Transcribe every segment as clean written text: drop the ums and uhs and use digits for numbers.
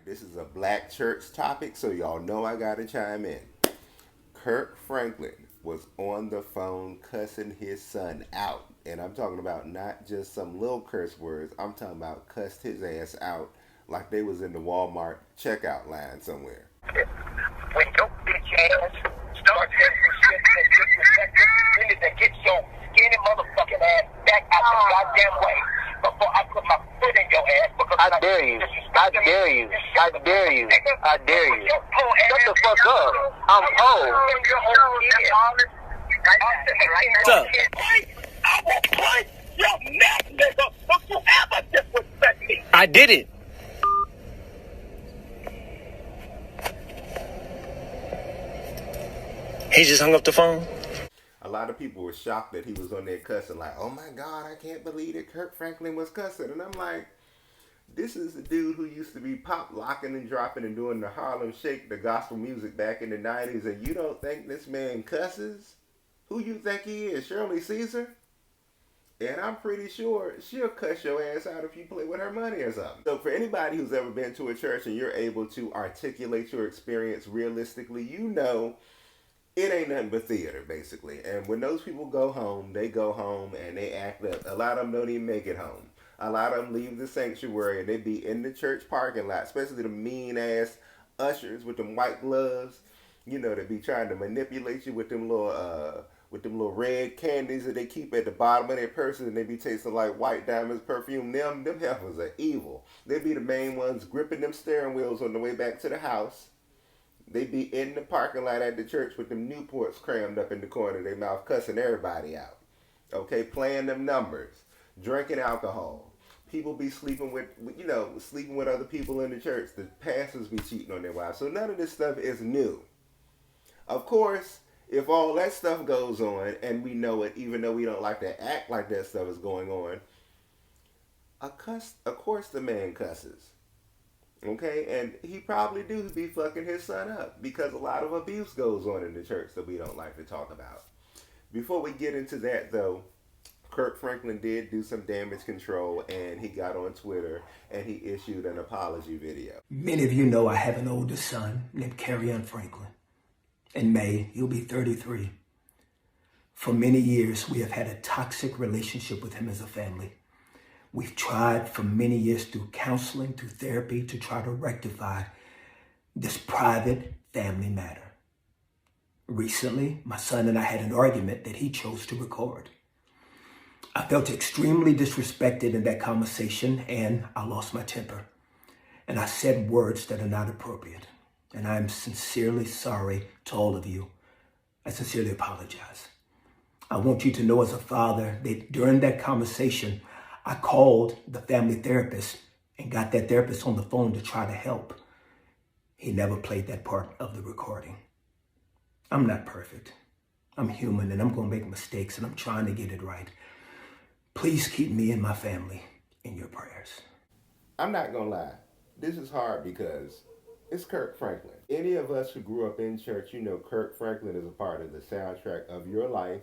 this is a black church topic, so y'all know I gotta chime in. Kirk Franklin was on the phone cussing his son out. And I'm talking about not just some little curse words, I'm talking about cussed his ass out like they was in the Walmart checkout line somewhere. When your bitch ass start disrespecting, you need to get your skinny motherfucking ass back out the goddamn way before I put my foot in your ass. Because I dare you. I dare you. I dare you. I dare you. Shut the fuck up. I'm old. What's up? I will punch your neck, nigga, if you ever disrespect me. I did it. He just hung up the phone. A lot of people were shocked that he was on there cussing, like, oh my God, I can't believe that Kirk Franklin was cussing. And I'm like, this is the dude who used to be pop locking and dropping and doing the Harlem Shake, the gospel music back in the 90s, and you don't think this man cusses? Who you think he is, Shirley Caesar? And I'm pretty sure she'll cuss your ass out if you play with her money or something. So for anybody who's ever been to a church and you're able to articulate your experience realistically, you know it ain't nothing but theater, basically. And when those people go home and they act up. A lot of them don't even make it home. A lot of them leave the sanctuary and they be in the church parking lot, especially the mean ass ushers with them white gloves. You know, they be trying to manipulate you with them little red candies that they keep at the bottom of their purses, and they be tasting like white diamonds perfume. Them heifers are evil. They be the main ones gripping them steering wheels on the way back to the house. They be in the parking lot at the church with them Newports crammed up in the corner of their mouth, cussing everybody out. Okay, playing them numbers, drinking alcohol. People be sleeping with other people in the church. The pastors be cheating on their wives. So none of this stuff is new. Of course, if all that stuff goes on and we know it, even though we don't like to act like that stuff is going on, of course the man cusses. Okay, and he probably do be fucking his son up because a lot of abuse goes on in the church that we don't like to talk about. Before we get into that though, Kirk Franklin did do some damage control and he got on Twitter and he issued an apology video. Many of you know I have an older son named Kerryon Franklin. In May, he'll be 33. For many years, we have had a toxic relationship with him as a family. We've tried for many years through counseling, through therapy, to try to rectify this private family matter. Recently, my son and I had an argument that he chose to record. I felt extremely disrespected in that conversation, and I lost my temper. And I said words that are not appropriate. And I am sincerely sorry to all of you. I sincerely apologize. I want you to know as a father that during that conversation, I called the family therapist and got that therapist on the phone to try to help. He never played that part of the recording. I'm not perfect. I'm human and I'm going to make mistakes and I'm trying to get it right. Please keep me and my family in your prayers. I'm not going to lie. This is hard because it's Kirk Franklin. Any of us who grew up in church, you know Kirk Franklin is a part of the soundtrack of your life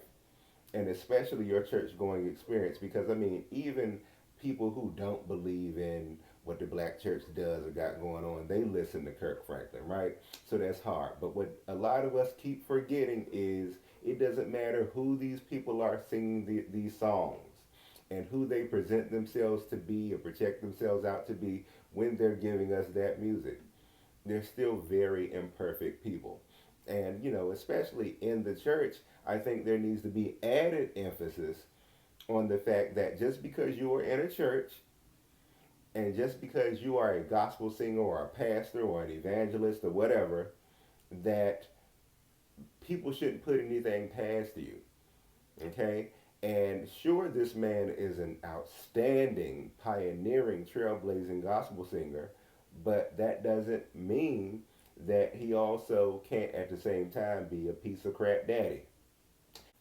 and especially your church going experience, because I mean, even people who don't believe in what the black church does or got going on, they listen to Kirk Franklin, right? So that's hard. But what a lot of us keep forgetting is it doesn't matter who these people are singing these songs and who they present themselves to be or project themselves out to be when they're giving us that music. They're still very imperfect people. And, you know, especially in the church, I think there needs to be added emphasis on the fact that just because you are in a church and just because you are a gospel singer or a pastor or an evangelist or whatever, that people shouldn't put anything past you. Okay? And sure, this man is an outstanding, pioneering, trailblazing gospel singer, but that doesn't mean that he also can't at the same time be a piece of crap daddy.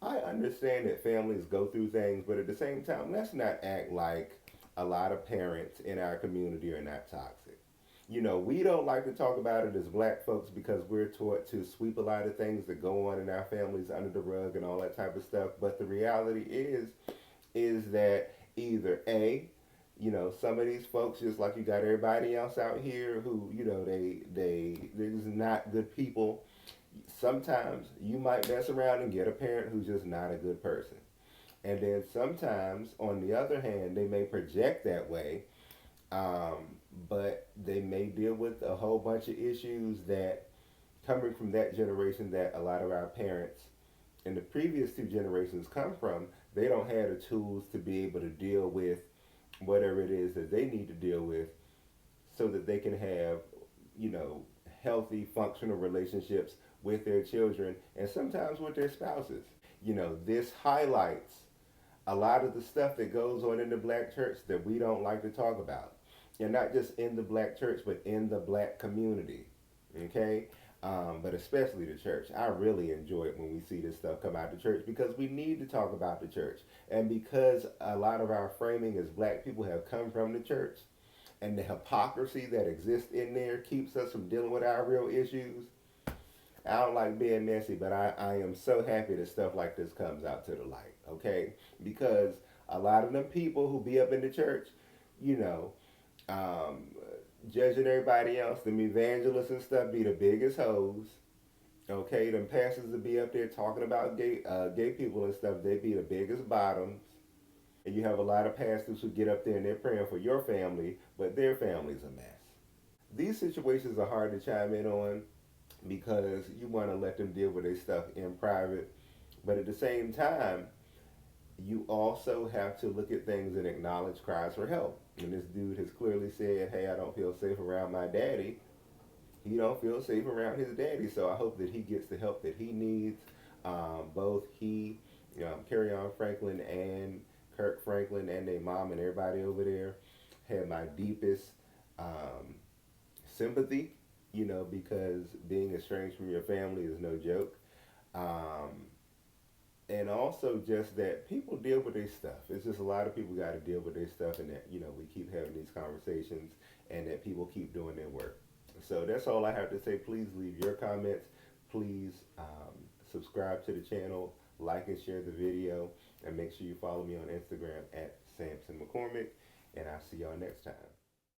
I understand that families go through things, but at the same time, let's not act like a lot of parents in our community are not toxic. You know, we don't like to talk about it as black folks because we're taught to sweep a lot of things that go on in our families under the rug and all that type of stuff. But the reality is that either A, Some of these folks, just like you got everybody else out here who, they're just not good people. Sometimes you might mess around and get a parent who's just not a good person. And then sometimes, on the other hand, they may project that way, but they may deal with a whole bunch of issues that coming from that generation that a lot of our parents in the previous two generations come from. They don't have the tools to be able to deal with whatever it is that they need to deal with so that they can have, you know, healthy, functional relationships with their children and sometimes with their spouses. This highlights a lot of the stuff that goes on in the black church that we don't like to talk about. And not just in the black church, but in the black community. Okay? But especially the church. I really enjoy it when we see this stuff come out the church because we need to talk about the church. And because a lot of our framing as black people have come from the church, and the hypocrisy that exists in there keeps us from dealing with our real issues. I don't like being messy, but I am so happy that stuff like this comes out to the light, okay? Because a lot of them people who be up in the church, you know, um, judging everybody else, them evangelists and stuff be the biggest hoes, okay? Them pastors that be up there talking about gay people and stuff, they be the biggest bottoms. And you have a lot of pastors who get up there and they're praying for your family, but their family's a mess. These situations are hard to chime in on because you want to let them deal with their stuff in private. But at the same time, you also have to look at things and acknowledge cries for help. And this dude has clearly said, hey, I don't feel safe around my daddy. He don't feel safe around his daddy. So I hope that he gets the help that he needs. Both he, Carry On Franklin and Kirk Franklin and their mom and everybody over there had my deepest um, sympathy, because being estranged from your family is no joke. Um, and also just that people deal with their stuff. It's just a lot of people got to deal with their stuff, and that we keep having these conversations, and that people keep doing their work. So that's all I have to say. Please leave your comments. Please subscribe to the channel, like and share the video, and make sure you follow me on Instagram at Samson McCormick. And I'll see y'all next time.